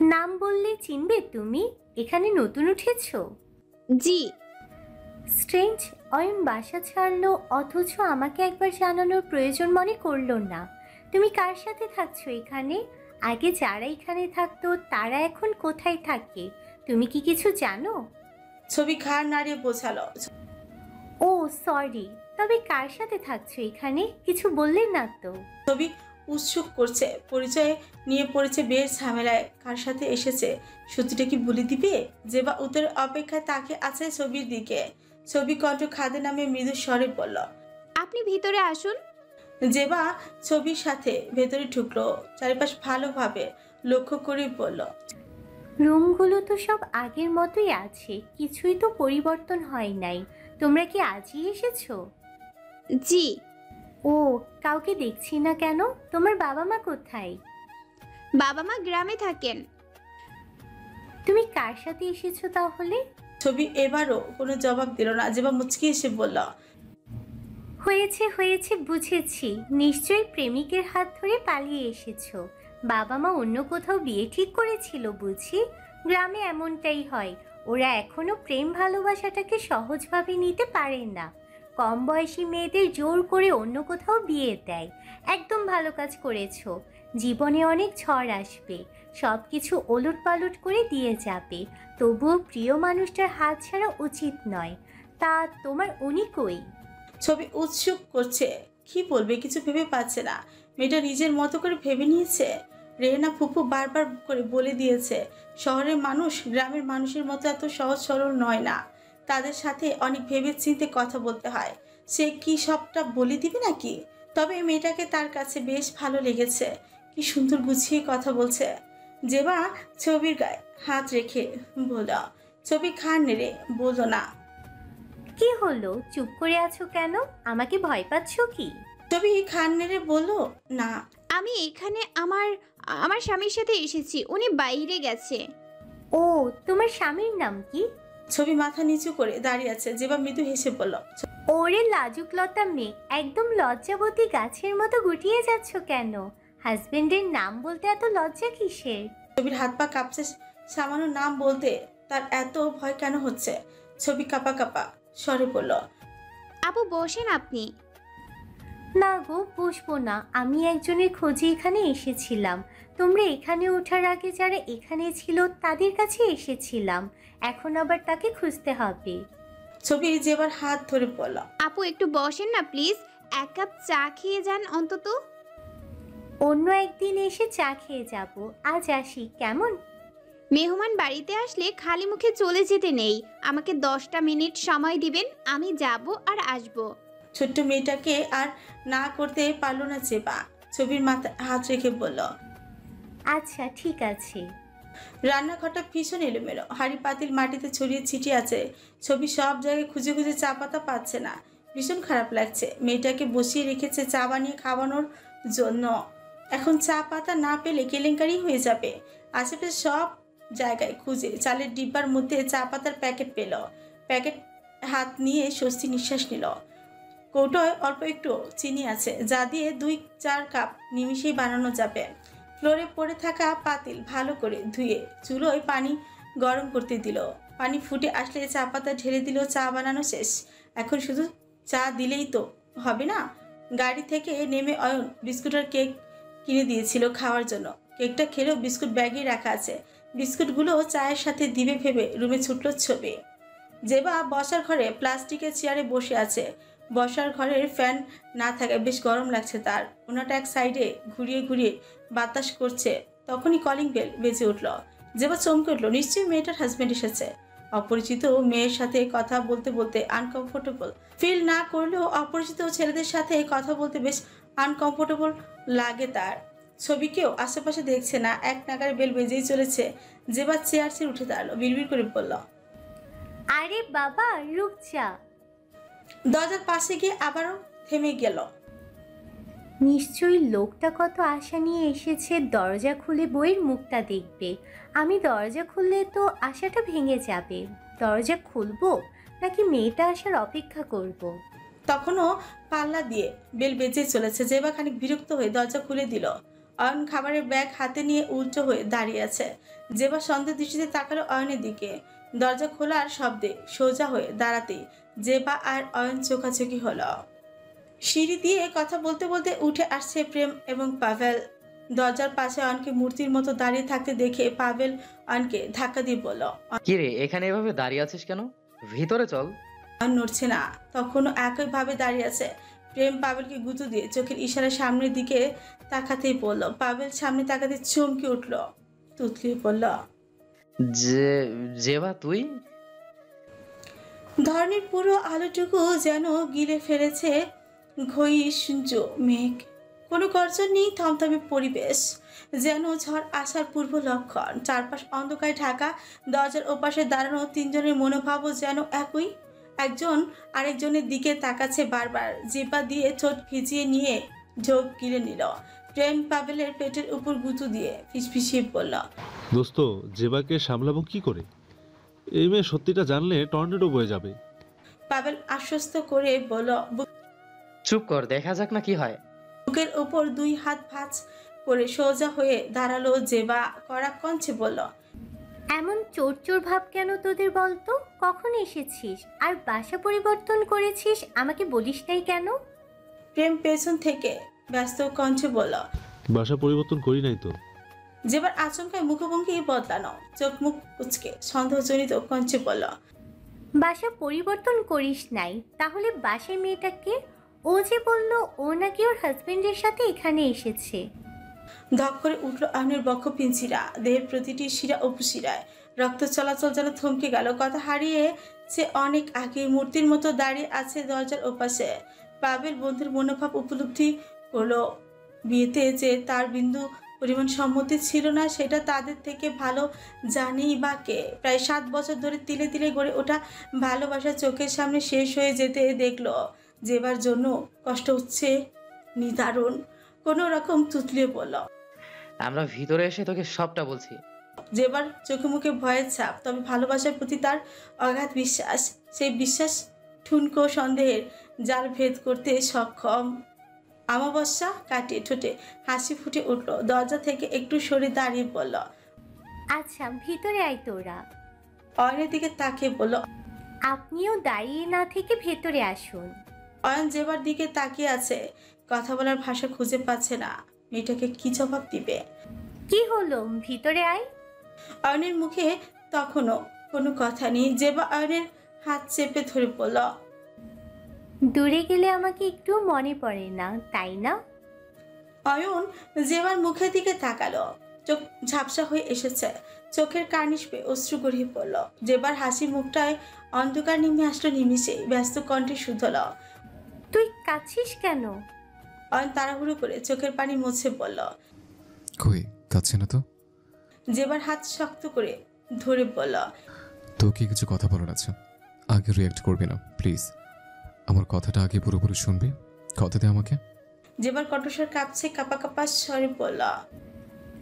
নাম বললে চিনবে তুমি? এখানে নতুন উঠেছো? জি। স্ট্রেঞ্জ, অয়ন বাসা ছাড়লো অথচ আমাকে একবার জানানোর প্রয়োজন মনে করলো না। তুমি কার সাথে থাকছো এখানে? আগে যারা এখানে থাকতো তারা এখন কোথায় থাকে? তুমি কি কিছু জানো? ছবি ঘাড় নাড়িয়ে বোঝালো। ও সরি, তবে কার সাথে থাকছো এখানে? কিছু বললেন না তো। ছবি উৎসুক করছে, পরিচয় নিয়ে পড়েছে বেশ ঝামেলায়। কার সাথে এসেছে সত্যিটা কি বলে দিবে? জেবা উত্তরের অপেক্ষায় তাকে আছে ছবির দিকে। ছবি কণ্ঠ খাদে নামে মৃদু স্বরে বলল। আপনি ভিতরে আসুন। জেবা ছবির সাথে ভেতরে ঢুকলো, চারিপাশ ভালোভাবে লক্ষ্য করে বলল। রুমগুলো তো সব আগের মতোই আছে, কিছুই তো পরিবর্তন হয় নাই। তোমরা কি আজই এসেছো? জি। ও, কাউকে দেখছি না কেন? তোমার বাবা মা কোথায়? বাবা মা গ্রামে থাকেন। তুমি কার সাথে এসেছো তাহলে? ছবি এবারও কোনো জবাব দিল না। জেবা মুচকি এসে বলল। হয়েছে হয়েছে, বুঝেছি। নিশ্চয়ই প্রেমিকের হাত ধরে পালিয়ে এসেছো। বাবা মা অন্য কোথাও বিয়ে ঠিক করেছিল বুঝি? গ্রামে এমনটাই হয়, ওরা এখনো প্রেম ভালোবাসাটাকে সহজভাবে নিতে পারে না। কম বয়সী মেয়েদের জোর করে অন্য কোথাও বিয়ে দেয়। একদম ভালো কাজ করেছো। জীবনে অনেক ঝড় আসবে, সব কিছু ওলট পালট করে দিয়ে যাবে, তবুও প্রিয় মানুষটার হাত ছাড়া উচিত নয়। তা তোমার উনি কই? ছবি উৎসুক করছে, কি বলবে কিছু ভেবে পাচ্ছে না। মেয়েটা নিজের মতো করে ভেবে নিয়েছে। রেহেনা ফুপু বারবার করে বলে দিয়েছে, শহরের মানুষ গ্রামের মানুষের মতো এত সহজ সরল নয় না, তাদের সাথে অনেক ভেবে চিন্তে কথা বলতে হয়। সে কি সবটা বলে দিবে নাকি? তবে মেয়েটাকে তার কাছে বেশ ভালো লেগেছে, কি সুন্দর গুছিয়ে কথা বলছে। যেবা ছবির গায়ে হাত রেখে বলল। ছবি খান নেড়ে বলল না। কি হলো, চুপ করে আছো কেন? আমাকে ভয় পাচ্ছ কি? ছবি খান নেড়ে বলল। না। আমি এখানে আমার আমার স্বামীর সাথে এসেছি, উনি বাইরে গেছে। ও, তোমার স্বামীর নাম কি? ছবি মাথা নিচু করে দাঁড়িয়ে আছে। যেবা মৃদু হেসে বলল। ওরে লাজুক লতা মেয়ে, একদম লজ্জাবতী গাছের মতো গুটিয়ে যাচ্ছ কেন? হাজবেন্ডের নাম বলতে এত লজ্জা কিসের? ছবির হাত পা কাঁপছে, সামান্য নাম বলতে তার এত ভয় কেন হচ্ছে? ছবি কাঁপা কাঁপা স্বরে বলল। আপু বসেন আপনি। না গো, বসবো না। আমি একজনের খোঁজে এখানে এসেছিলাম। তোমরা এখানে ওঠার আগে যারা এখানে ছিল তাদের কাছে এসেছিলাম, এখন আবার তাকে খুঁজতে হবে। ছবি যেবার হাত ধরে বলল। আপু একটু বসেন না প্লিজ, এক কাপ চা খেয়ে যান অন্তত। অন্য একদিন এসে চা খেয়ে যাব, আজ আসি কেমন? মেহমান বাড়িতে আসলে খালি মুখে চলে যেতে নেই, আমাকে 10টা মিনিট সময় দিবেন, আমি যাব আর আসব। ছোট্ট মেয়েটাকে আর না করতে পারল না যেবা। ছবির মাথায় হাত রেখে বলল। আচ্ছা ঠিক আছে। রান্নাঘরটা ভীষণ এলোমেলো, হাঁড়ি পাতিল মাটিতে ছড়িয়ে ছিটিয়ে আছে। ছবি সব জায়গায় খুঁজে খুঁজে চা পাতা পাচ্ছে না, ভীষণ খারাপ লাগছে। মেয়েটাকে বসিয়ে রেখেছে চা বানিয়ে খাওয়ানোর জন্য, এখন চা পাতা না পেলে কেলেঙ্কারি হয়ে যাবে। আশেপাশে সব জায়গায় খুঁজে চালের ডিব্বার মধ্যে চা পাতার প্যাকেট পেল। প্যাকেট হাত নিয়ে স্বস্তি নিঃশ্বাস নিল। কৌটোয় অল্প একটু চিনি আছে, যা দিয়ে 2-4 কাপ নিমিষেই বানানো যাবে। ফ্লোরে পড়ে থাকা পাতিল ভালো করে ধুয়ে চুলোয় পানি গরম করতে দিল। পানি ফুটে আসলে চা পাতা ঢেলে দিল। চা বানানো শেষ, এখন শুধু চা দিলেই তো হবে না। গাড়ি থেকে নেমে অয়ন বিস্কুট আর কেক কিনে দিয়েছিল খাওয়ার জন্য। কেকটা খেলেও বিস্কুট ব্যাগে রাখা আছে, বিস্কুটগুলো চায়ের সাথে দিবে ভেবে রুমে ছুটল ছবি। জেবা বসার ঘরে প্লাস্টিকের চেয়ারে বসে আছে। বসার ঘরের ফ্যান না থাকায় বেশ গরম লাগছে তার। ওনাটা এক সাইডে ঘুরিয়ে ঘুরিয়ে বাতাস করছে। তখনই কলিং বেল বেজে উঠল। জেবা চমকে উঠল, নিশ্চয়ই মেয়েটার হাজবেন্ড এসেছে। অপরিচিত মেয়ের সাথে কথা বলতে বলতে আনকমফোর্টেবল ফিল না করলেও অপরিচিত ছেলেদের সাথে কথা বলতে বেশ আনকমফোর্টেবল লাগে তার। ছবিকেও আশেপাশে দেখছে না, এক নাগারে বেল বেজেই চলেছে। জেবা চেয়ার ছেড়ে উঠে দাঁড়ালো, বিড়বিড় করে বলল। আরে বাবা, রুক যা। দরজার পাশে গিয়ে আবারও থেমে গেল। নিশ্চয়ই লোকটা কত আশা নিয়ে এসেছে, দরজা খুলে বইয়ের মুখটা দেখবে। আমি দরজা খুললে তো আশাটা ভেঙে যাবে। দরজা খুলবো নাকি মেয়েটা আসার অপেক্ষা করব? তখনও পাল্লা দিয়ে বেল বেজে চলেছে। জেবা খানিক বিরক্ত হয়ে দরজা খুলে দিল। অয়ন খাবারের ব্যাগ হাতে নিয়ে উল্টো হয়ে দাঁড়িয়ে আছে। জেবা সন্দেহ দৃষ্টিতে তাকালো অয়নের দিকে। দরজা খোলার শব্দে সোজা হয়ে দাঁড়াতেই জেবা আর অয়ন চোখাচোখি হলো। সিঁড়ি দিয়ে কথা বলতে বলতে উঠে আসছে প্রেম এবং পাভেল। দরজার পাশে অয়নকে মূর্তির মতো দাঁড়িয়ে থাকতে দেখে পাভেল অয়নকে ধাক্কা দিয়ে বলল। কিরে এখানে এভাবে দাঁড়িয়ে আছিস কেন? ভিতরে চল। অয়ন নড়ছে না, তখনও একইভাবে দাঁড়িয়ে আছে। প্রেম পাভেলকে গুঁতো দিয়ে চোখের ইশারা সামনের দিকে তাকাতেই বলল। পাভেল সামনে তাকাতে চমকে উঠল, তুতলিয়ে পড়ল। জেবা তুই? ধরনীর পুরো আলোটুকু যেন গিলে ফেলেছে ঘৈষ্য মেঘ। কোনো গর্জন নেই, থমথমে পরিবেশ, যেন ঝড় আসার পূর্ব লক্ষণ। চারপাশ অন্ধকারে ঢাকা। দরজার ওপাশে দাঁড়ানো তিনজনের মনোভাবও যেন একই। একজন আরেকজনের দিকে তাকাচ্ছে বারবার, জিহ্বা দিয়ে ঠোঁট ভিজিয়ে নিয়ে ঢোক গিলে নিল। প্রেম পাভেলের পেটের উপর গুঁতো দিয়ে ফিসফিসিয়ে বলল। দোস্ত, জেবাকে সামলাবো কি করে? এই মেয়ে সত্যিটা জানলে টর্নেডো বয়ে যাবে। পাভেল আশ্বস্ত করে বলল। চুপ কর, দেখা যাক না কি হয়। বুকের উপর দুই হাত ভাঁজ করে সোজা হয়ে দাঁড়ালো জেবা, কড়া কঞ্চে বলল। এমন চোর চোর ভাব কেন তোদের বলতো? কখন এসেছিস আর বাসা পরিবর্তন করেছিস, আমাকে বলিস নাই কেন? প্রেম পেছন থেকে ব্যস্ত কণ্ঠে বলল। বাসা পরিবর্তন করি নাই তো। যেবার আচমকায় মুখভঙ্গি বদলানো, চোখ মুখ উচকে সন্দেহজনিত কঞ্চে বলল। বাসা পরিবর্তন করিস নাই, তাহলে বাসায় মেয়েটাকে? ও যে বলল ও নাকি ওর হাজবেন্ডের সাথে এখানে এসেছে। ধক করে উঠল আহনের বক্ষ পিঞ্চিরা, দেহের প্রতিটি শিরা উপশিরায় রক্ত চলাচল যেন থমকে গেল। কথা হারিয়ে সে অনেক আগে মূর্তির মতো দাঁড়িয়ে আছে দরজার ওপাশে। পাভেল বন্ধুর মনোভাব উপলব্ধি করলো। বিয়েতে যে তার বিন্দু পরিমাণ সম্মতি ছিল না, সেটা তাদের থেকে ভালো জানেই বা কে। প্রায় 7 বছর ধরে তিলে তিলে গড়ে ওঠা ভালোবাসা চোখের সামনে শেষ হয়ে যেতে দেখলো। যেবার জন্য কষ্ট হচ্ছে নিদারুণ। কোনো রকম তুতলিয়ে বলল। আমরা ভিতরে এসে তোকে সবটা বলছি। যেবার চোখে মুখে ভয়ের ছাপ, তবে ভালোবাসার প্রতি তার অগাধ বিশ্বাস। সেই বিশ্বাস ঠুনকো সন্দেহের জাল ভেদ করতে সক্ষম। অমাবস্যা কাটিয়ে ঠোঁটে হাসি ফুটে উঠল। দরজা থেকে একটু সরে দাঁড়িয়ে বলল। আচ্ছা ভিতরে আয় তোরা। অয়নের দিকে তাকিয়ে বলল। আপনিও দাঁড়িয়ে না থেকে ভেতরে আসুন। অয়ন যেবার দিকে তাকিয়ে আছে, কথা বলার ভাষা খুঁজে পাচ্ছে না। মেয়েটাকে কি জবাব দিবে? কি হলো, ভিতরে আয়। অয়নের মুখে তখনও কোনো কথা নেই। যেবা অয়নের হাত চেপে ধরে বলল। দূরে গেলে আমাকে একটু মনে পড়ে না, তাই না? অয়ন যেবার মুখের দিকে তাকালো, চোখ ঝাপসা হয়ে এসেছে। চোখের কার্নিশ পেয়ে অশ্রু গড়িয়ে পড়ল। যেবার হাসি মুখটায় অন্ধকার নেমে আসলো নিমিষে, ব্যস্ত কণ্ঠে শুধল। তুই কাঁদছিস কেন? অয়ন তাড়াহুড়ো করে চোখের পানি মুছে বলল। কই কাছে না তো। যেবার হাত শক্ত করে ধরে বলল। তোকে কিছু কথা বলার আছে, আগে রিয়াক্ট করবি না প্লিজ। আমার কথাটা আগে পুরোপুরি শুনবি, কথা দে আমাকে। যেবার কণ্ঠস্বর কাঁপছে, কাপা কাপা স্বরে বলল।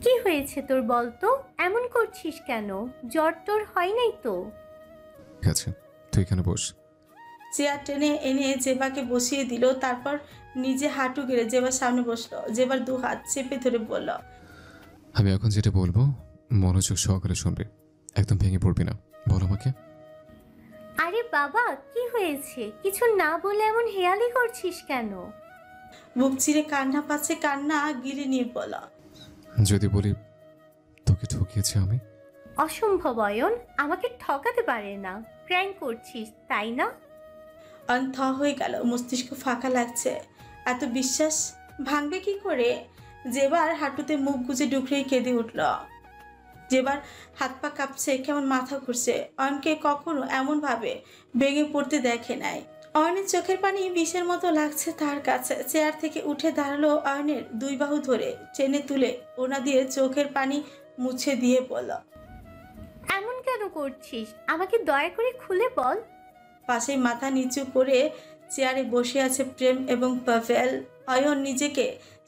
কি হয়েছে তোর বলতো? এমন করছিস কেন? জ্বর তোর হয় নাই তো? ঠিক আছে, তুই এখানে বস। চেয়ার টেনে এনে জেবাকে বসিয়ে দিল। তারপর নিজে হাঁটু গেড়ে জেবার সামনে বসলো। জেবার 2 হাত চেপে ধরে বলল। আমি এখন যেটা বলবো মনোযোগ সহকারে শুনবি, একদম ভেঙে পড়বি না। বল আমাকে। আরে বাবা, কি হয়েছে? কিছু না বলে এমন হেয়ালি করছিস কেন? বুক চিরে কান্না পাচ্ছে, কান্না গিলে নিয়ে বলা। যদি বলি তোকে ঠকিয়েছি আমি। অসম্ভব অয়ন, আমাকে ঠকাতে পারে না। প্র্যাঙ্ক করছিস তাই না? অন্ত হয়ে গেল, মস্তিষ্ক ফাঁকা লাগছে। এত বিশ্বাস ভাঙবে কি করে? যেবার হাঁটুতে মুখ গুজে ডুকরেই কেঁদে উঠল। যেবার হাত পা কাঁপছে, কেমন মাথা ঘুরছে। অয়নকে কখনো এমন ভাবে ভেঙে পড়তে দেখে নাই। অয়নের চোখের পানি বিষের মতো লাগছে তার কাছে। চেয়ার থেকে উঠে দাঁড়ালো, অয়নের 2 বাহু ধরে টেনে তুলে ওনা দিয়ে চোখের পানি মুছে দিয়ে বলল। এমন কেন করছিস? আমাকে দয়া করে খুলে বল। পাশে মাথা নিচু করে চেয়ারে বসে আছে প্রেম এবং পাভেল। অয়ন নিজেকে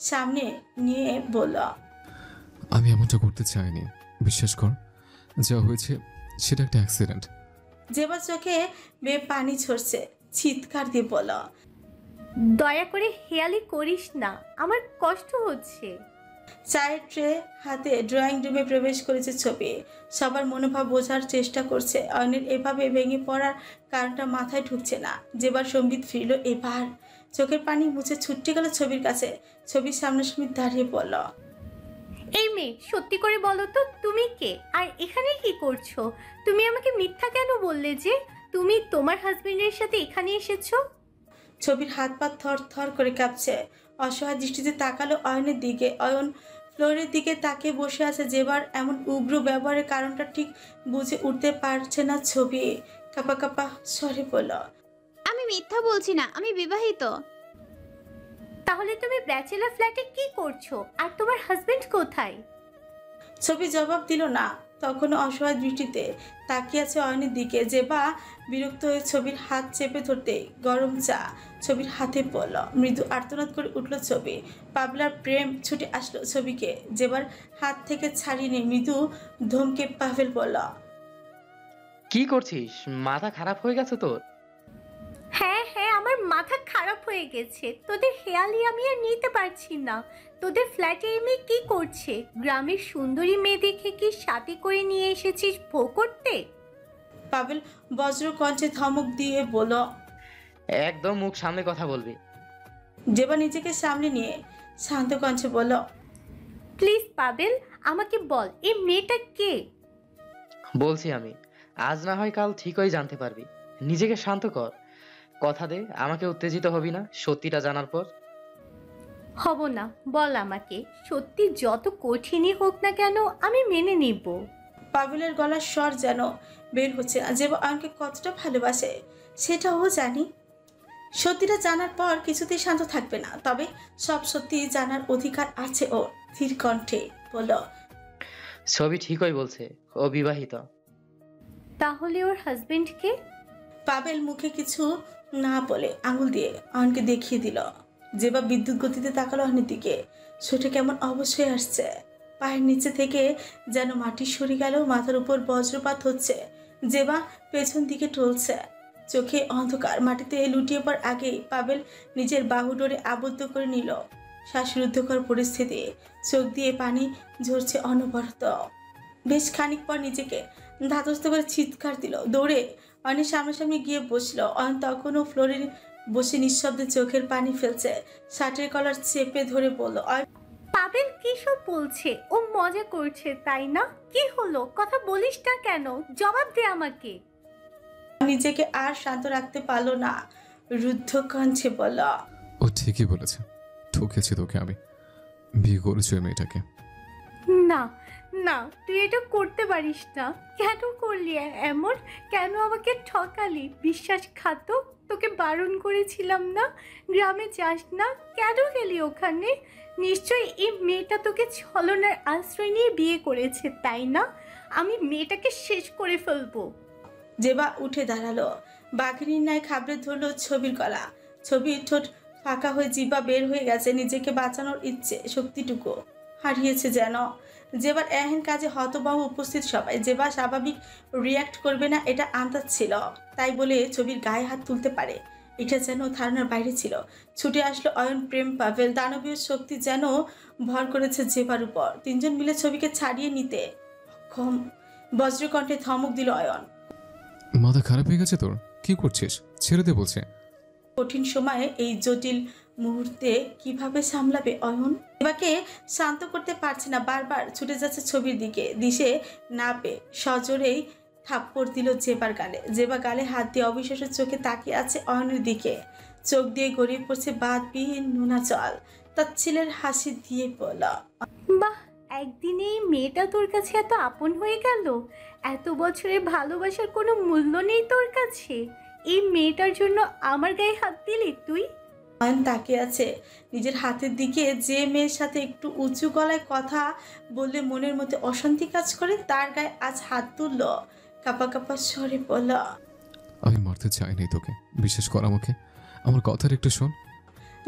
সামনে নিয়ে বলল। আমি এমনটা করতে চাইনি, বিশ্বাস কর। যা হয়েছে সেটা একটা অ্যাক্সিডেন্ট। যেবার চোখে বেয়ে পানি ঝরছে, চিৎকার দিয়ে বলল। দয়া করে হেয়ালি করিস না, আমার কষ্ট হচ্ছে। চায়ের ট্রে হাতে ড্রয়িং রুমে প্রবেশ করেছে ছবি। সবার মনোভাব বোঝার চেষ্টা করছে। অয়নের এভাবে ভেঙে পড়ার কারণটা মাথায় ঢুকছে না। যেবার সম্বিত ফিরল, এবার চোখের পানি মুছে ছুটে গেল ছবির কাছে। ছবির সামনাসামনি দাঁড়িয়ে পড়ল। এই মেয়ে, সত্যি করে বলো তো তুমি কে, আর এখানে কি করছো? তুমি আমাকে মিথ্যা কেন বললে যে তুমি তোমার হাজবেন্ডের সাথে এখানে এসেছো? ছবির হাত পা থর থর করে কাঁপছে। অসহায় দৃষ্টিতে তাকালো অয়নের দিকে। অয়ন ফ্লোরের দিকে তাকিয়ে বসে আছে। যেবার এমন উগ্র ব্যবহারের কারণটা ঠিক বুঝে উঠতে পারছে না ছবি। কাপা কাপা স্বরে বলল, আমি মিথ্যা বলছি না, আমি বিবাহিত। তাহলে তুমি ব্যাচেলর ফ্ল্যাটে কি করছো, আর তোমার হাজবেন্ড কোথায়? ছবি জবাব দিল না। তখন অসহায় দৃষ্টিতে তাকিয়ে আছে অয়নের দিকে। যেবা বিরক্ত হয়ে ছবির হাত চেপে ধরতে গরম চা ছবির হাতে পড়ল। মৃদু আর্তনাদ করে উঠল ছবি। পাবলার প্রেম ছুটে আসলো ছবিকে। যেবার হাত থেকে ছাড়িয়ে নিয়ে মৃদু ধমকে পাভেল বলল, কি করছিস? মাথা খারাপ হয়ে গেছে তোর? হ্যাঁ হ্যাঁ, আমার মাথা খারাপ হয়ে গেছে। তোদের হেয়ালি আমি আর নিতে পারছি না। তোদের ফ্ল্যাটে এই মেয়ে কি করছে? গ্রামের সুন্দরী মেয়ে দেখে কি সাথে করে নিয়ে এসেছিস বউ করতে? পাভেল বজ্র কণ্ঠে ধমক দিয়ে বলল। একদম মুখ সামনে কথা বলবি। যেবা নিজেকে সামনে নিয়ে শান্ত কণ্ঠে বলল, প্লিজ পাবেল, আমাকে বল এই মেয়েটা কে? বলছি আমি, আজ না হয় কাল ঠিকই জানতে পারবি। নিজেকে শান্ত কর। কথা দে আমাকে উত্তেজিত হবি না সত্যিটা জানার পর। হব না, বল আমাকে। সত্যি যত কঠিনই হোক না কেন আমি মেনে নিব। পাভেলের গলার স্বর যেন বের হচ্ছে না। যেবা অয়নকে কতটা ভালোবাসে সেটাও জানি। সত্যিটা জানার পর কিছুতেই শান্ত থাকবে না। তবে সব সত্যি জানার অধিকার আছে ওর। ধীর কণ্ঠে বলল, ছবি ঠিকই বলছে, ও বিবাহিত। তাহলে ওর হাজবেন্ডকে? পাভেল মুখে কিছু না বলে আঙুল দিয়ে অয়নকে দেখিয়ে দিল। যেবা বিদ্যুৎ গতিতে তাকালো অয়নের দিকে। সেটা কেমন অবশ্যই আসছে। পায়ের নিচে থেকে যেন মাটি সরে গেল। মাথার উপর বজ্রপাত হচ্ছে। যেবা পেছন দিকে টলছে। চোখে অন্ধকার। মাটিতে লুটিয়ে পড়ার আগেই পাভেল নিজের বাহু ডোরে আবদ্ধ করে নিল। শ্বাসরুদ্ধকর পরিস্থিতি। চোখ দিয়ে পানি ঝরছে অনবরত। বেশ খানিক পর নিজেকে ধাতস্থ করে চিৎকার দিল। দৌড়ে অয়নের সামনাসামনি গিয়ে বসলো। অয়ন তখনও ফ্লোরে বসে নিঃশব্দে চোখের পানি ফেলছে। শার্টের কলার চেপে ধরে বলল, পাবেল কি সব বলছে? ও মজা করছে তাই না? কি হলো, কথা বলিস না কেন? জবাব দে আমাকে। নিজেকে আর শান্ত রাখতে পারলো না। রুদ্ধ কণ্ঠে বলল, ও ঠিকই বলেছে, ঠকেছি তোকে আমি। বিয়ে করেছি ওই মেয়েটাকে। না না, তুই এটা করতে পারিস না। কেন করলি এমন? কেন আমাকে ঠকালি? বিশ্বাসঘাতক! তোকে বারণ করেছিলাম না গ্রামে যাস না, কেন গেলি ওখানে? নিশ্চয়ই এই মেয়েটা তোকে ছলনার আশ্রয় নিয়ে বিয়ে করেছে তাই না? আমি মেয়েটাকে শেষ করে ফেলবো। যেবা উঠে দাঁড়ালো। বাঘিনীর ন্যায় খাবড়ে ধরলো ছবির গলা। ছবির ঠোঁট ফাঁকা হয়ে জিহ্বা বের হয়ে গেছে। নিজেকে বাঁচানোর ইচ্ছে শক্তিটুকু হারিয়েছে যেন। যেবার এহেন কাজে হতবাহু উপস্থিত সবাই। যেবা স্বাভাবিক রিয়্যাক্ট করবে না এটা আন্দাজ ছিল। তাই বলে ছবির গায়ে হাত তুলতে পারে এটা যেন ধারণার বাইরে ছিল। ছুটে আসলো অয়ন, প্রেম, পাভেল। দানবীয় শক্তি যেন ভর করেছে যেবার উপর। তিনজন মিলে ছবিকে ছাড়িয়ে নিতে অক্ষম। বজ্রকণ্ঠে ধমক দিল অয়ন, মাথা খারাপ হয়ে গেছে তোর? কি করছিস? ছেড়ে দে বলছে। কঠিন সময়ে এই জটিল মুহূর্তে কিভাবে সামলাবে অয়ন? এবাকে শান্ত করতে পারছে না। বারবার ছুটে যাচ্ছে ছবির দিকে। দিশে না পেয়ে সজোরেই থাপ্পড় দিল জেবার গালে। জেবা গালে হাত দিয়ে অবিশ্বাসের চোখে তাকিয়ে আছে অয়নের দিকে। চোখ দিয়ে গড়িয়ে পড়ছে বাদবিহীন নোনা জল। তার ছেলের হাসি দিয়ে বলল, বাহ, একদিনে এই মেয়েটা তোর কাছে এত আপন হয়ে গেল। এত বছরের ভালোবাসার কোনো মূল্য নেই তোর কাছে? এই মেয়েটার জন্য আমার গায়ে হাত দিলি তুই? অয়ন তাকিয়ে আছে নিজের হাতের দিকে। যে মেয়ের সাথে একটু উঁচু গলায় কথা বললে মনের মধ্যে অশান্তি কাজ করে তার গায়ে আজ হাত তুলল। কাপা কাপা স্বরে বলল, আমি মারতে চাইনি তোকে, বিশ্বাস কর আমাকে। আমার কথার একটু শোন।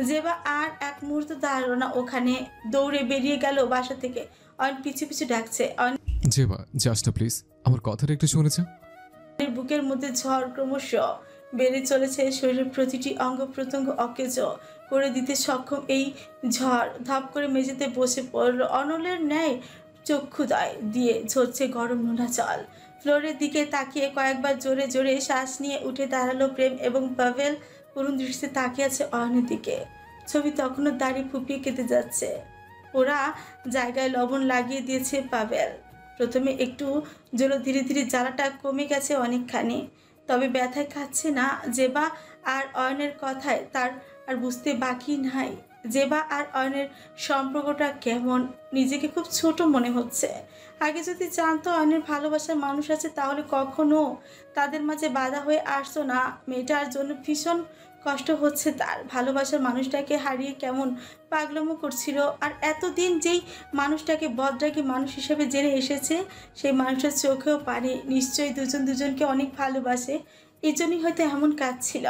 যেবা আর এক মুহূর্ত দাঁড়ালো না ওখানে। দৌড়ে বেরিয়ে গেল বাসা থেকে। অয়ন পিছু পিছু ডাকছে। যেবা যাস না প্লিজ, আমার কথাটা একটু শুনেছে। অয়নের বুকের মধ্যে ঝড় ক্রমশ বেড়ে চলেছে, শরীরের প্রতিটি অঙ্গ প্রত্যঙ্গ অকেজ করে দিতে সক্ষম এই ঝড় ধপ করে মেঝেতে বসে পড়ল। অনলের ন্যায় চক্ষুদয় দিয়ে ঝরছে গরম নোনা জল। ফ্লোরের দিকে তাকিয়ে কয়েকবার জোরে জোরে শ্বাস নিয়ে উঠে দাঁড়ালো প্রেম এবং পাভেল করুণ দৃষ্টিতে তাকিয়ে আছে অয়নের দিকে। ছবি তখনও দাড়ি ফুপিয়ে কেটে যাচ্ছে। ওরা জায়গায় লবণ লাগিয়ে দিয়েছে পাভেল। প্রথমে একটু জোরে, ধীরে ধীরে জ্বালাটা কমে গেছে অনেকখানি, তবে ব্যথায় খাচ্ছে না। জেবা আর অয়নের কথায় তার আর বুঝতে বাকি নাই জেবা আর অয়নের সম্পর্কটা কেমন। নিজেকে খুব ছোট মনে হচ্ছে। আগে যদি জানতো অয়নের ভালোবাসার মানুষ আছে তাহলে কখনো তাদের মাঝে বাধা হয়ে আসতো না। মেয়েটার জন্য ভীষণ কষ্ট হচ্ছে তার। ভালোবাসার মানুষটাকে হারিয়ে কেমন পাগলামো করছিল। আর এতদিন যেই মানুষটাকে বদরাগী মানুষ হিসেবে জেনে এসেছে, সেই মানুষের চোখেও পারে নিশ্চয়ই দুজন দুজনকে অনেক ভালোবাসে। এই জন্যই হয়তো এমন কাঁদছিল।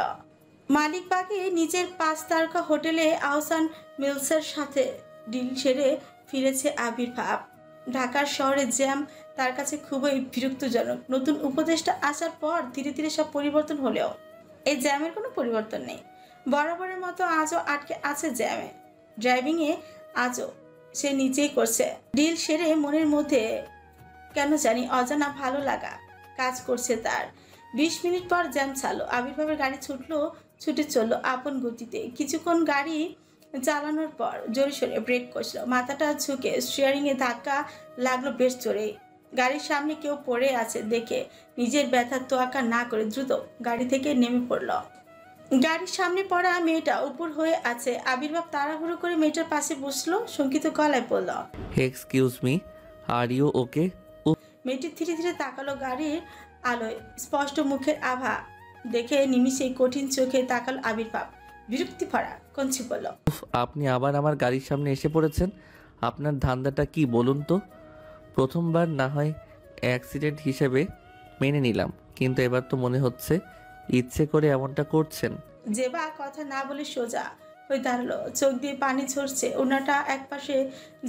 মালিকবাগে নিজের 5 তারকা হোটেলে আহসান মিলসের সাথে ডিল সেরে ফিরেছে আবির্ভাব। ঢাকার শহরে জ্যাম তার কাছে খুবই বিরক্তজনক। নতুন উপদেষ্টা আসার পর ধীরে ধীরে সব পরিবর্তন হলেও এই জ্যামের কোনো পরিবর্তন নেই। বরাবরের মতো আজও আটকে আছে জ্যামে। ড্রাইভিংয়ে আজও সে নিজেই করছে। ডিল সেরে মনের মধ্যে কেন জানি অজানা ভালো লাগা কাজ করছে তার। 20 মিনিট পর জ্যাম ছাড়লো। আবির্ভাবের গাড়ি ছুটে চললো আপন গতিতে। কিছুক্ষণ গাড়ি চালানোর পর জোরে সোরে ব্রেক কষলো। মাথাটা ঝুঁকে স্টিয়ারিংয়ে ধাক্কা লাগলো বেশ জোরে। গাড়ির সামনে কেউ পড়ে আছে দেখে নিজের ব্যথার তোয়াক্কা না করে দ্রুত গাড়ি থেকে নেমে পড়ল। গাড়ির সামনে পড়া মেয়েটা উপর হয়ে আছে। আবির্ভাব তাড়াহুড়ো করে মেয়েটার পাশে বসলো, শঙ্কিত গলায় বলল, excuse me, are you okay? মেয়েটি ধীরে ধীরে তাকালো। গাড়ির আলোয় স্পষ্ট মুখের আভা দেখে নিমিষেই কঠিন চোখে তাকালো আবির্ভাব। বিরক্তি ভরা কঞ্চি বলল, আপনি আবার আমার গাড়ির সামনে এসে পড়েছেন। আপনার ধান্দাটা কি বলুন তো? প্রথমবার না হয় অ্যাক্সিডেন্ট হিসেবে মেনে নিলাম, কিন্তু এবার তো মনে হচ্ছে ইচ্ছে করে এমনটা করছেন। জেবা কথা না বলে সোজা হয়ে দাঁড়ালো। চোখ দিয়ে পানি ঝরছে, ওনাটা একপাশে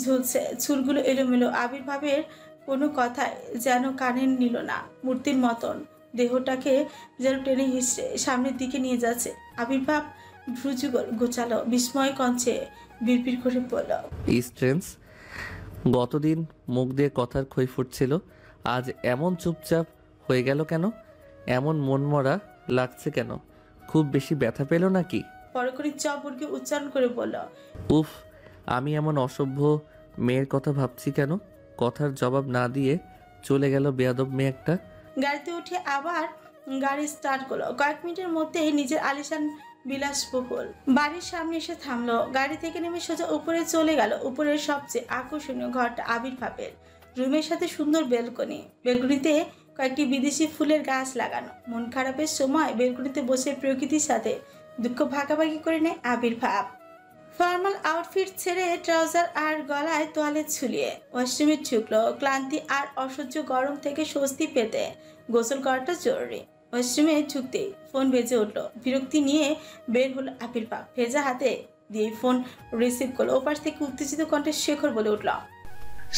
ঝুলছে, চুলগুলো এলোমেলো। আবির্ভাবের কোনো কথায় যেন কানে নিল না। মূর্তির মতন দেহটাকে যেন টেনে হিসড়ে সামনের দিকে নিয়ে যাচ্ছে। আবির্ভাব ভ্রুযুগল গোছালো, বিস্ময় কঞ্চে বিড়বিড় করে বলল, স্ট্রেন্স, গতদিন মুখ দিয়ে কথার খই ফুটছিল, আজ এমন চুপচাপ হয়ে গেল কেন? এমন মনমরা লাগছে কেন? খুব বেশি ব্যথা পেল নাকি? পরক্ষণে চবুরকে উচ্চারণ করে বলল, উফ, আমি এমন অসভ্য মেয়ের কথা ভাবছি কেন? কথার জবাব না দিয়ে চলে গেল বেয়াদব মেয়ে একটা। গাড়িতে উঠে আবার গাড়ি স্টার্ট করলো। কয়েক মিনিটের মধ্যেই নিজের আলিশান বিলাসবহুল বাড়ির সামনে এসে থামলো। গাড়ি থেকে নেমে সোজা উপরে চলে গেল। উপরের সবচেয়ে আকর্ষণীয় ঘরটা আবির্ভাবের রুমের সাথে সুন্দর বেলকনিতে কয়েকটি বিদেশি ফুলের গাছ লাগানো। মন খারাপের সময় বেলকনিতে বসে প্রকৃতির সাথে দুঃখ ভাগাভাগি করে নেয় আবির্ভাব। ফর্মাল আউটফিট ছেড়ে ট্রাউজার আর গলায় তোয়ালে ঝুলিয়ে ওয়াশরুমে ঢুকলো। ক্লান্তি আর অসহ্য গরম থেকে স্বস্তি পেতে গোসল করাটা জরুরি। ওয়াশরুমে ঢুকতেই ফোন বেজে উঠলো। বিরক্তি নিয়ে বের হলো আবির্ভাব। ভেজা হাতে দিয়ে ফোন রিসিভ করলো। ওপাশ থেকে উত্তেজিত কণ্ঠে শেখর বলে উঠল,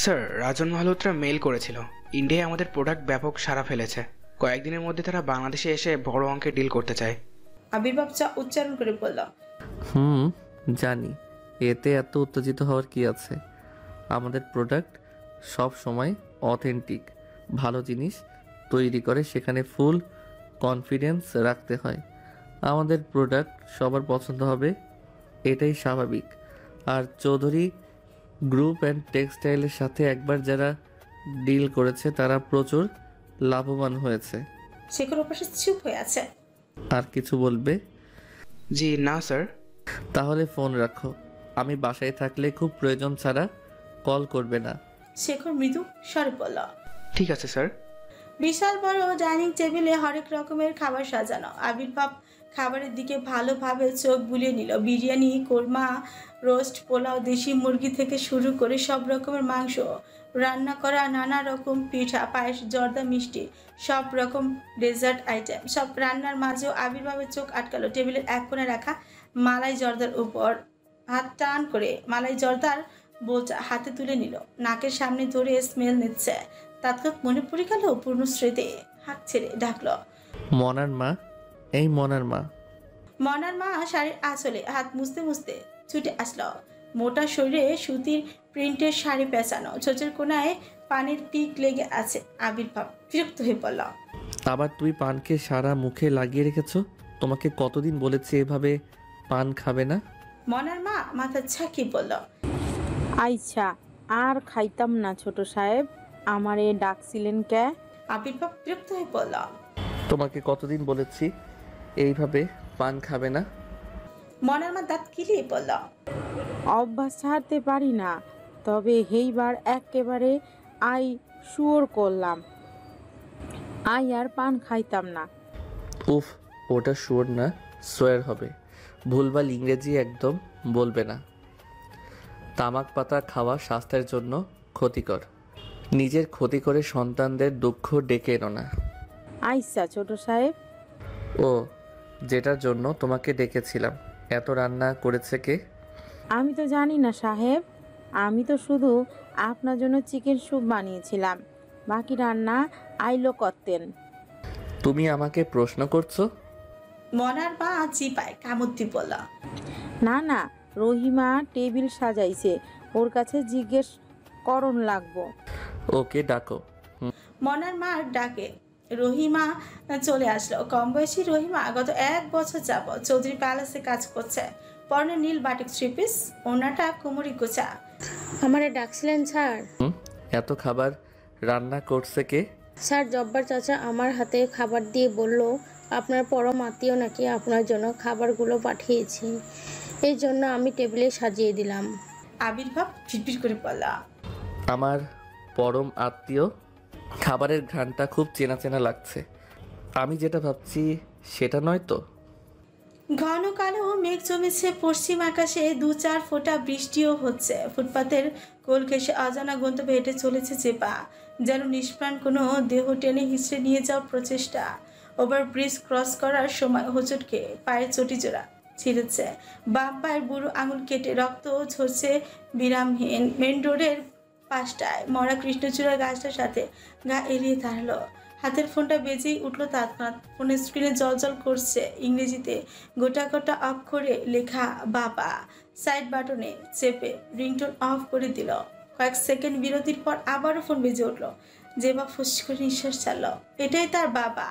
স্যার, রাজন মালহোত্রা মেল করেছিল। ইন্ডিয়ায় আমাদের প্রোডাক্ট ব্যাপক সাড়া ফেলেছে। কয়েকদিনের মধ্যে তারা বাংলাদেশে এসে বড় অঙ্কের ডিল করতে চায়। আবির্ভাব চা উচ্চারণ করে বলল, জানি, এতে এত উত্তেজিত হওয়ার কি আছে? আমাদের প্রোডাক্ট সব সময় অথেন্টিক, ভালো জিনিস তৈরি করে সেখানে ফুল কনফিডেন্স রাখতে হয়। আমাদের প্রোডাক্ট সবার পছন্দ হবে, এটাই স্বাভাবিক। আর চৌধুরী গ্রুপ অ্যান্ড টেক্সটাইলের সাথে একবার যারা ডিল করেছে তারা প্রচুর লাভবান হয়েছে। শেখর ওপাশে চুপ হয়ে আছে। আর কিছু বলবে? জি না স্যার। তাহলে ফোন রাখো। আমি বাসায় থাকলে খুব প্রয়োজন ছাড়া কল করবে না। শেখর মৃদু স্বরে বলল, ঠিক আছে স্যার। বিশাল বড় ডাইনিং টেবিলে হরেক রকমের খাবার সাজানো। আবির্ভাব খাবারের দিকে ভালোভাবে চোখ বুলিয়ে নিল। বিরিয়ানি, কোরমা, রোস্ট, পোলাও, দেশি মুরগি থেকে শুরু করে সব রকমের মাংস, রান্না করা নানা রকম পিঠা, পায়েস, জর্দা, মিষ্টি, সব রকম ডেজার্ট আইটেম। সব রান্নার মাঝেও আবির্ভাবের চোখ আটকালো টেবিলের এক কোণে রাখা মালাই জর্দার উপর। হাত টান করে মালাই জর্দার বোলটা হাতে তুলে নিল। নাকের সামনে ধরে স্মেল নিচ্ছে। তৎক্ষণাৎ মনে পড়ে গেল পুরনো স্মৃতি। হাত ছেড়ে ডাকলো, মনার মা, এই মনার মা। মনার মা শাড়ির আঁচলে হাত মুছতে মুছতে ছুটে আসলো। মোটা শরীরে সুতির প্রিন্টের শাড়ি পেঁচানো, ছোচের কোনায় পানির পিক লেগে আছে। আবির্ভাব বিরক্ত হয়ে পড়ল। আবার তুই পানকে সারা মুখে লাগিয়ে রেখেছো। তোমাকে কতদিন বলেছি এভাবে পান খাবে না। মনার মা মাথা ঝাঁকিয়ে বলল, আচ্ছা আর খাইতাম না ছোট সাহেব, আমারে ডাকছিলেন কে? আবির্ভাব বিরক্ত হয়ে পড়ল। তোমাকে কতদিন বলেছি এইভাবে পান খাবে না। মনার মা দাঁত কিলিয়ে বলল, অভ্যাস ছাড়তে পারি না, তবে হেইবার একেবারে আই শুয়োর করলাম, আই আর পান খাইতাম না। উফ, ওটা শুয়োর না, সোয়ার হবে। ভুলভাল ইংরেজি একদম বলবে না। তামাক পাতা খাওয়া স্বাস্থ্যের জন্য ক্ষতিকর। নিজের ক্ষতি করে সন্তানদের দুঃখ ডেকে এনো না। আচ্ছা ছোট সাহেব। ও, যেটার জন্য তোমাকে ডেকেছিলাম। এত রান্না করেছে কে? আমি তো জানি না সাহেব, আমি তো শুধু আপনার জন্য চিকেন স্যুপ বানিয়েছিলাম, বাকি রান্না আইলো করতেন। তুমি আমাকে প্রশ্ন করছো? মনার মা চিপায় কামড় দিয়ে বলল, না না, রহিমা টেবিল সাজাইছে, ওর কাছে জিজ্ঞেস করণ লাগবো। ওকে ডাকো। মনার মার ডাকে রহিমা চলে আসলো। কম বয়সী রহিমা গত 1 বছর যাবত চৌধুরী প্যালেসে কাজ করছে। পরনে নীল বাটিক থ্রি পিস, ওনাটা কোমরি গোছা। আমারে ডাকছিলেন স্যার? এত খাবার রান্না করছে কে? স্যার জব্বার চাচা আমার হাতে খাবার দিয়ে বলল আপনার পরম আত্মীয় নাকি আপনার জন্য খাবারগুলো পাঠিয়েছি, এই জন্য আমি টেবিলে সাজিয়ে দিলাম। আবির্ভাব ফিটফিট করে বলল, আমার পরম আত্মীয়? খাবারের ঘ্রাণটা খুব চেনা চেনা লাগছে। আমি যেটা ভাবছি সেটা নয় তো? ঘন কালো মেঘ জমেছে পশ্চিম আকাশে, 2-4 ফোঁটা বৃষ্টিও হচ্ছে। ফুটপাতের কোল ঘেঁষে অজানা গন্তব্যে হেঁটে চলেছে চেপা, যেন নিষ্প্রাণ কোনো দেহ টেনে হিঁচড়ে নিয়ে যাওয়ার প্রচেষ্টা। ওভার ব্রিজ ক্রস করার সময় হোঁচটকে পায়ের চটি জোড়া ছিঁড়েছে, বাম পায়ের বুড়ো আঙুল কেটে রক্ত ঝরছে বিরামহীন। মেন রোডের পাশটায় মরা কৃষ্ণচূড়া গাছটার সাথে গা এলিয়ে দাঁড়ালো। হাতের ফোনটা বেজেই উঠলো তৎক্ষণাৎ। ফোনের স্ক্রিনে জলজল করছে ইংরেজিতে গোটা গোটা অক্ষরে লেখা বাবা। সাইড বাটনে চেপে রিংটোন অফ করে দিল। কয়েক সেকেন্ড বিরতির পর আবারও ফোন বেজে উঠলো। জেবা ফুস করে নিঃশ্বাস ছাড়ল। এটাই তার বাবা।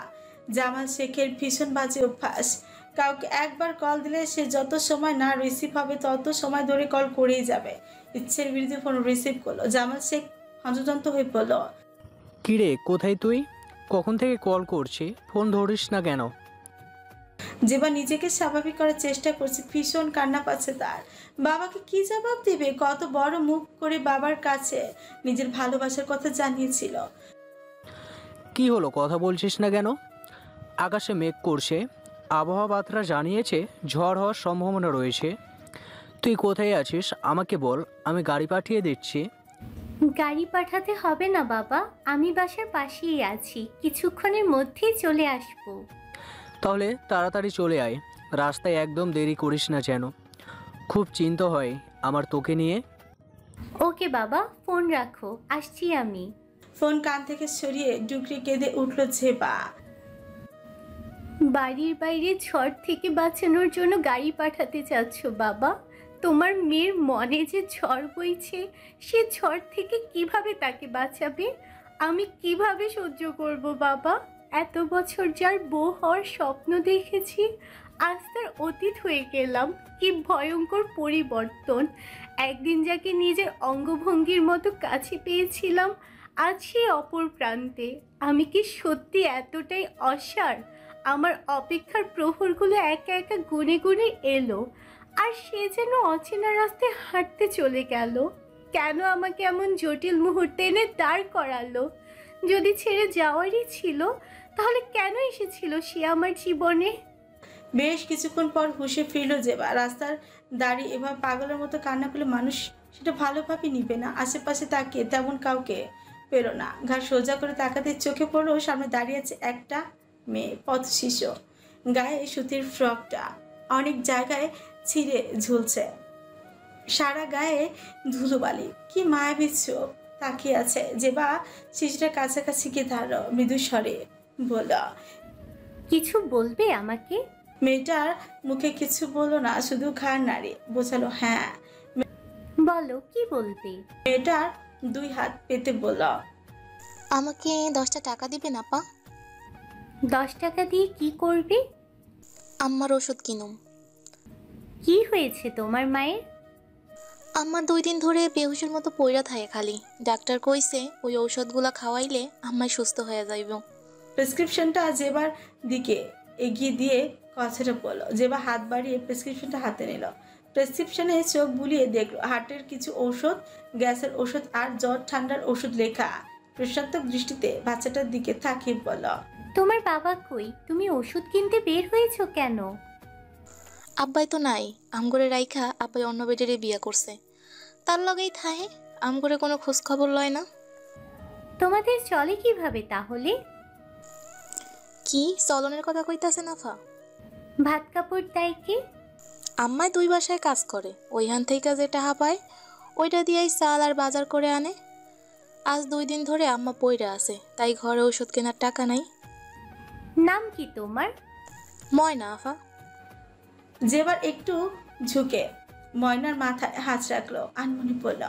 জামাল শেখের ভীষণ বাজে অভ্যাস, কাউকে একবার কল দিলে সে যত সময় না রিসিভ হবে তত সময় ধরে কল করেই যাবে। ইচ্ছের বিরুদ্ধে ফোন রিসিভ করলো। জামাল শেখ হন্তদন্ত হয়ে পড়ল। কিরে, কোথায় তুই? কখন থেকে কল করছি, ফোন ধরিস না কেন? জেবা নিজেকে স্বাভাবিক করার চেষ্টা করছে, ভীষণ কান্না পাচ্ছে তার। বাবাকে কি জবাব দেবে? কত বড় মুখ করে বাবার কাছে নিজের ভালোবাসার কথা জানিয়েছিল। কি হলো, কথা বলছিস না কেন? আকাশে মেঘ করছে, আবহাওয়া বাতরা জানিয়েছে ঝড় হওয়ার সম্ভাবনা রয়েছে। তুই কোথায় আছিস আমাকে বল, আমি গাড়ি পাঠিয়ে দিচ্ছি। গাড়ি পাঠাতে হবে না বাবা, আমি বাসার পাশেই আছি, কিছুক্ষণের মধ্যেই চলে আসবো। তাহলে তাড়াতাড়ি চলে আয়, রাস্তায় একদম দেরি করিস না যেন। খুব চিন্তা হয় আমার তোকে নিয়ে। ওকে বাবা, ফোন রাখো, আসছি আমি। ফোন কান থেকে সরিয়ে ডুকরে কেঁদে উঠল জেবা। বাড়ির বাইরে ঝড় থেকে বাঁচানোর জন্য গাড়ি পাঠাতে চাচ্ছ বাবা? তোমার মেয়ের মনে যে ঝড় বইছে, সে ঝড় থেকে কিভাবে তাকে বাঁচাবে? আমি কিভাবে সহ্য করব বাবা? এত বছর যার বউ হওয়ার স্বপ্ন দেখেছি, আজ তার অতীত হয়ে গেলাম। কি ভয়ঙ্কর পরিবর্তন! একদিন যাকে নিজের অঙ্গভঙ্গির মতো কাছে পেয়েছিলাম, আজ সে অপর প্রান্তে। আমি কি সত্যি এতটাই অসার? আমার অপেক্ষার প্রহরগুলো একা একা গুনে গুনে এলো, আর সে যেন অচেনা রাস্তায় হাঁটতে চলে গেল। কেন আমাকে এমন জটিল মুহূর্তে এনে দাঁড় করালো? যদি ছেড়ে যাওয়ারই ছিল, তাহলে কেন এসেছিল সে আমার জীবনে? বেশ কিছুক্ষণ পর হুঁশে ফিরল জেবা। রাস্তার দাঁড়িয়ে এভাবে পাগলের মতো কান্না করলে মানুষ সেটা ভালোভাবে নিবে না। আশেপাশে তাকিয়ে তেমন কাউকে পেল না। ঘাড় সোজা করে তাকাতে চোখে পড়লো সামনে দাঁড়িয়ে আছে একটা মেয়ে, পথ শিশু। গায়ে সুতির ফ্রকটা অনেক জায়গায় ছিঁড়ে ঝুলছে, সারা গায়ে ধুলোবালি। কি মায়াবী চোখ তাকিয়ে আছে। জেবা শিশুটার কাছাকাছি গিয়ে দাঁড়ালো, মৃদু স্বরে বলল, কিছু বলবে আমাকে? মেয়েটার মুখে কিছু বললো না, শুধু ঘাড় নাড়িয়ে বোঝালো হ্যাঁ। বলো কি বলবে। মেয়েটার 2 হাত পেতে বলল, আমাকে 10টা টাকা দিবেন আপা? 10 টাকা দিয়ে কি করবে? আম্মার ওষুধ কিনুম। কি হয়েছে তোমার মায়ের? আম্মার 2 দিন ধরে বেহুশের মতো পইরা থাকে খালি। ডাক্তার কইছে ওই ঔষধগুলা খাওয়াইলে আম্মাই সুস্থ হয়ে যাইব। প্রেসক্রিপশনটা জেবার দিকে এগিয়ে দিয়ে কথাটা বলল। জেবা হাত বাড়িয়ে প্রেসক্রিপশনটা হাতে নিল। প্রেসক্রিপশনে চোখ বুলিয়ে দেখলো হার্টের কিছু ঔষধ, গ্যাসের ওষুধ আর জ্বর ঠান্ডার ওষুধ লেখা। প্রশান্ত দৃষ্টিতে বাচ্চাটার দিকে তাকিয়ে বলল, তোমার বাবা কই? তুমি ওষুধ কিনতে বের হয়েছো কেন? আব্বাই তো নাই, আমগরে রাইখা আব্বাই অন্য বেডেরে বিয়া করছে, তার লগেই থাহে। আমগরে কোনো খোঁজ খবর লয় না। তোমাদের চলে কিভাবে তাহলে? কি চলনের কথা কইতাছেন আফা? ভাত কাপড় দেয় কে? আম্মাই 2 বাসায় কাজ করে, ওইখান থেকে যে টাকা পায় ওইটা দিয়েই চাল আর বাজার করে আনে। আজ 2 দিন ধরে আম্মা পইরা আছে, তাই ঘরে ওষুধ কেনার টাকা নাই। নাম কি তোমার? ময়না আফা। জেবার একটু ঝুঁকে ময়নার মাথায় হাত রাখলো। আনমনি বলল,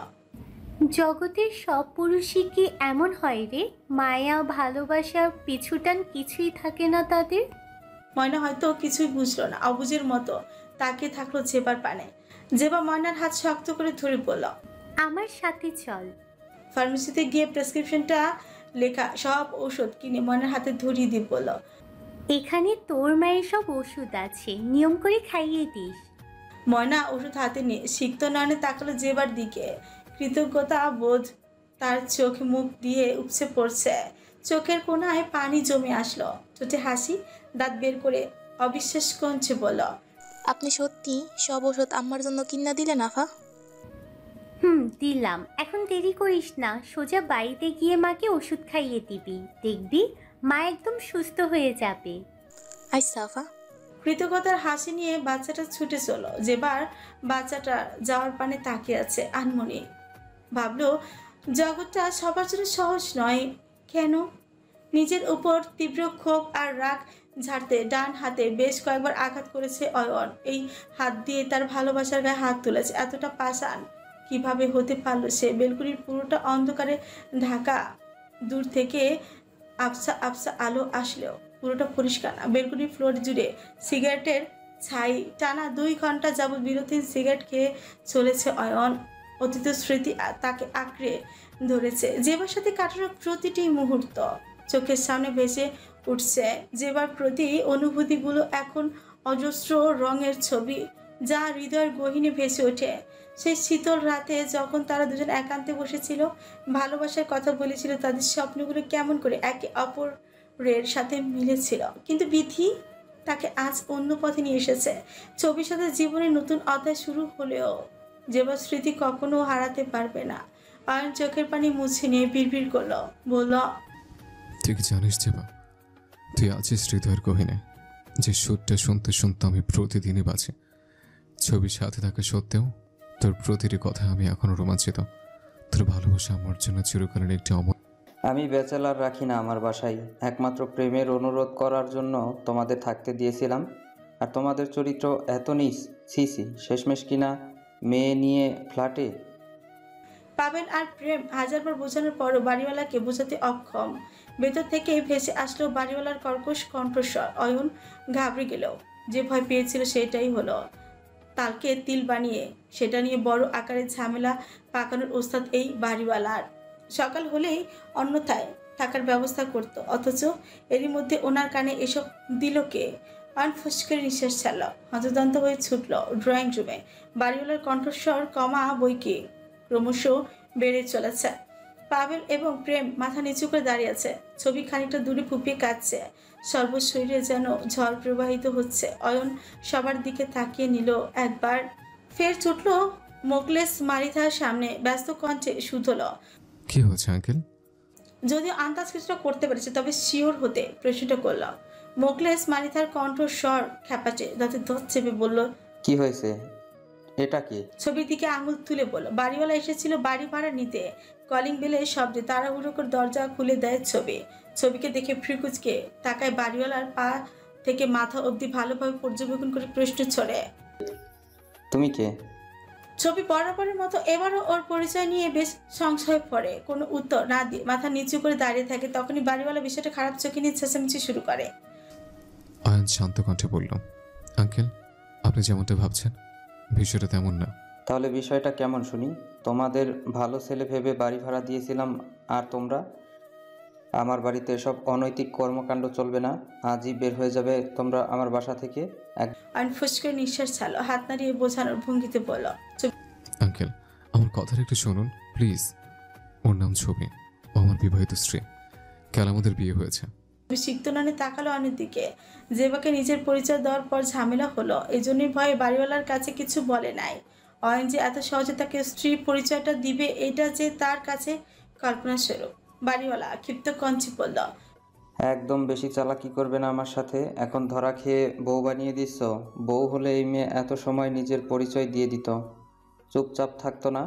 জগতের সব পুরুষই কি এমন হয় রে? মায়া ভালোবাসা পিছুটান কিছুই থাকে না তাদের। ময়না হয়তো কিছুই বুঝলো না, অবুঝের মতো তাকিয়ে থাকলো জেবার পানে। জেবা ময়নার হাত শক্ত করে ধরে বলল, আমার সাথে চল। ফার্মেসিতে গিয়ে প্রেসক্রিপশনটা লেখা সব ওষুধ কিনে ময়নার হাতে ধরিয়ে দিয়ে বলল, এখানে তোর মায়ের সব ওষুধ আছে, নিয়ম করে খাইয়ে দিস। ময়না ওষুধ হাতে নিয়ে সিক্ত নয়নে তাকালো জেবার দিকে। কৃতজ্ঞতা বোধ তার চোখ মুখ দিয়ে উপচে পড়ছে। চোখের কোণায় পানি জমে আসলো, ঠোঁটে হাসি, দাঁত বের করে অবিশ্বাস কঞ্চে বলল, আপনি সত্যি সব ওষুধ আম্মার জন্য কিনা দিলেন আফা? দিলাম। এখন দেরি করিস না, সোজা বাড়িতে গিয়ে মাকে ওষুধ খাইয়ে দিবি, দেখবি মা একদম সুস্থ হয়ে যাবে। আচ্ছা আফা। কৃতজ্ঞতার হাসি নিয়ে বাচ্চাটা ছুটে চলো। যেবার বাচ্চাটা যাওয়ার পানে তাকিয়ে আছে। আনমনি ভাবলো জগৎটা সবার জন্য সহজ নয়। কেন? নিজের উপর তীব্র ক্ষোভ আর রাগ ঝাড়তে ডান হাতে বেশ কয়েকবার আঘাত করেছে অয়ন। এই হাত দিয়ে তার ভালোবাসার গায়ে হাত তুলেছে। এতটা পাষাণ কিভাবে হতে পারলো সে? বেলকুনির পুরোটা অন্ধকারে ঢাকা, দূর থেকে আবসা আবসা আলো আসলেও পুরোটা পরিষ্কার না। বেলকুনির ফ্লোর জুড়ে সিগারেটের ছাই। টানা 2 ঘন্টা যাবৎ বিরতিহীন সিগারেট খেয়ে চলেছে অয়ন। অতীত স্মৃতি তাকে আঁকড়ে ধরেছে। জেবার সাথে কাটানো প্রতিটি মুহূর্ত চোখের সামনে ভেসে উঠছে। জেবার প্রতি অনুভূতিগুলো এখন অজস্র রঙের ছবি, যা হৃদয়ের গহীনে ভেসে ওঠে। সেই শীতল রাতে যখন তারা দুজন একান্তে বসেছিল, ভালোবাসার কথা বলেছিল, তাদের স্বপ্নগুলো কেমন করে একে অপরের সাথে মিলেছিল। কিন্তু বিধি তাকে আজ অন্য পথে নিয়ে এসেছে। ছবির সাথে জীবনের নতুন অধ্যায় শুরু হলেও যেবার স্মৃতি কখনো হারাতে পারবে না। অয়ন চোখের পানি মুছে নিয়ে বিড়বিড় করলো, বলল, তুই কি জানিস যেবা, তুই আছিস হৃদয়ের গহীনে, যে সুরটা শুনতে শুনতে আমি প্রতিদিনই বাঁচি। ছবির সাথে থাকা সত্ত্বেও তোর প্রতিটি কথা আমি এখনো রোমাঞ্চিত। তোর ভালোবাসা আমার জন্য চিরকালের একটি অমর। আমি ব্যাচেলার রাখি না আমার বাসায়, একমাত্র প্রেমের অনুরোধ করার জন্য তোমাদের থাকতে দিয়েছিলাম। আর তোমাদের চরিত্র এত নিচ, সিসি শেষমেশ কিনা মেয়ে নিয়ে ফ্ল্যাটে। পাবেল আর প্রেম হাজারবার বোঝানোর পরও বাড়িওয়ালাকে বোঝাতে অক্ষম। ভেতর থেকে ভেসে আসলো বাড়িওয়ালার কর্কশ কণ্ঠস্বর। অয়ন ঘাবড়ে গেল। যে ভয় পেয়েছিল সেটাই হলো। তালকে তিল বানিয়ে সেটা নিয়ে বড় আকারের ঝামেলা পাকানোর ওস্তাদ এই বাড়িওয়ালার। সকাল হলেই অন্যথায় থাকার ব্যবস্থা করত, অথচ এরই মধ্যে ওনার কানে এসব দিল কে? অয়ন ফুস করে নিঃশ্বাস ছাড়ল, হন্তদন্ত হয়ে ছুটল ড্রয়িং রুমে। বাড়িওয়ালার কণ্ঠস্বর কমা বইকে ক্রমশ বেড়ে চলেছে। পাবেল এবং প্রেম মাথা নিচু করে দাঁড়িয়ে আছে। ছবি খানিকটা দূরে ফুপিয়ে কাঁদছে। সর্বশরীরে যেন ঝড় প্রবাহিত হচ্ছে। অয়ন সবার দিকে তাকিয়ে নিল একবার, ফের ছুটল মোকলেস মারিথার সামনে। ব্যস্ত কণ্ঠে শুধল, কি হচ্ছে আঙ্কেল? যদিও আন্দাজ কিছুটা করতে পেরেছে, তবে শিওর হতে প্রশ্নটা করলাম। মোকলেস মারিথার কণ্ঠ স্বর খ্যাপাটে, দাঁতে দাঁত চেপে বলল, কি হয়েছে? এটা কি? ছবির দিকে আঙুল তুলে বলল, বাড়িওয়ালা এসেছিল বাড়ি ভাড়া নিতে। কলিং বেলের শব্দে তাড়াহুড়ো করে দরজা খুলে দেয় ছবি। ছবিকে দেখে ফ্রিকুচকে তাকায় বাড়িওয়ালার পা থেকে মাথা অবধি ভালোভাবে পর্যবেক্ষণ করে প্রশ্ন ছড়ে। তুমি কে? ছবি বরাবরের মতো এবারও ওর পরিচয় নিয়ে বেশ সংশয় পড়ে। কোনো উত্তর না দিয়ে মাথা নিচু করে দাঁড়িয়ে থাকে। তখনই বাড়িওয়ালা বিষয়টা খারাপ চোখে নিয়ে চেঁচামেচি শুরু করে। আয়ান শান্ত কণ্ঠে বলল, আঙ্কেল আপনি যেমনটা ভাবছেন বিষয়টা তেমন না। তাহলে বিষয়টা কেমন শুনি? তোমাদের ভালো ছেলে ভেবে বাড়ি ভাড়া দিয়েছিলাম, আর তোমরা? আমার বাড়িতে এসব অনৈতিক কর্মকাণ্ড চলবে না। আজই বের হয়ে যাবে তোমরা আমার বাসা থেকে। আর ফুস করে নিঃশ্বাস ছাড়লো, হাত নাড়িয়ে বোঝানোর ভঙ্গিতে বলল, আঙ্কেল আমার কথাটা একটু শুনুন প্লিজ। ওর নাম ছবি, ও আমার বিবাহিত স্ত্রী। কাল আমাদের বিয়ে হয়েছে। সিক্ত নানে তাকালো অনেক দিকে। জেবাকে নিজের পরিচয় দেওয়ার পর ঝামেলা হলো, এই জন্যই ভয়ে বাড়িওয়ালার কাছে কিছু বলে নাই। অয়ন যে এত সহজে তাকে স্ত্রীর পরিচয়টা দিবে এটা যে তার কাছে কল্পনা স্বরূপ। বাড়িওয়ালা ক্ষিপ্ত কঞ্চি বলল, একদম বেশি চালাকি করবে না আমার সাথে। এখন ধরা খেয়ে বউ বানিয়ে দিচ্ছ। বউ হলে এই মেয়ে এত সময় নিজের পরিচয় দিয়ে দিত, চুপচাপ থাকতো না।